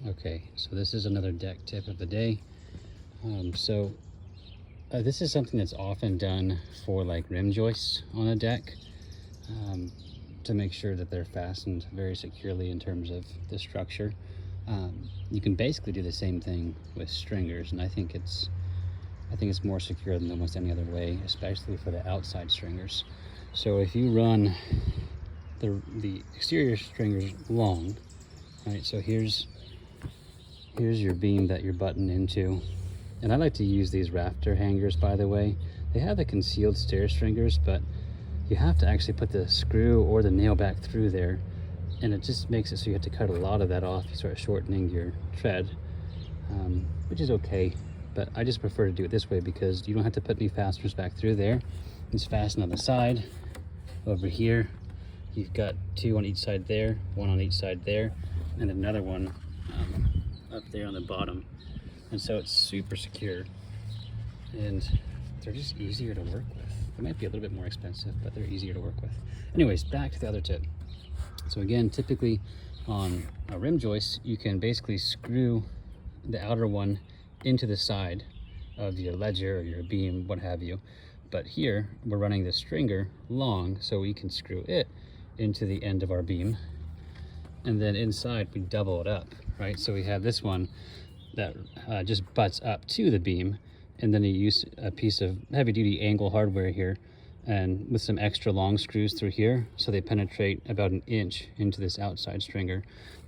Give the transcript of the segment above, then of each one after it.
Okay, so this is another deck tip of the day. This is something that's often done for like rim joists on a deck, to make sure that they're fastened very securely in terms of the structure. You can basically do the same thing with stringers, and I think it's more secure than almost any other way, especially for the outside stringers. So if you run the exterior stringers long, right? So here's your beam that you're buttoned into. And I like to use these rafter hangers, by the way. They have the concealed stair stringers, but you have to actually put the screw or the nail back through there, and it just makes it so you have to cut a lot of that off. You start shortening your tread, which is okay, but I just prefer to do it this way because you don't have to put any fasteners back through there. It's fastened on the side. Over here, you've got two on each side there, one on each side there, and another one up there on the bottom. And so it's super secure, and they're just easier to work with. They might be a little bit more expensive, but they're easier to work with. Anyways, back to the other tip. So again, typically on a rim joist, you can basically screw the outer one into the side of your ledger or your beam, what have you. But here we're running the stringer long, so we can screw it into the end of our beam. And then inside we double it up, right? So we have this one that just butts up to the beam, and then you use a piece of heavy duty angle hardware here and with some extra long screws through here, so they penetrate about 1 inch into this outside stringer.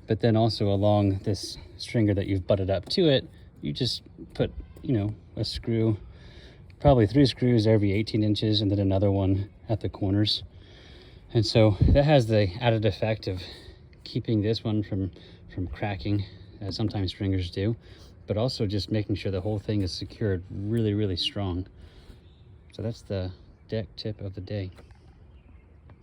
But then also along this stringer that you've butted up to it, you just put, a screw, probably 3 screws every 18 inches, and then another one at the corners. And so that has the added effect of keeping this one from cracking, as sometimes stringers do, but also just making sure the whole thing is secured really, really strong. So that's the deck tip of the day.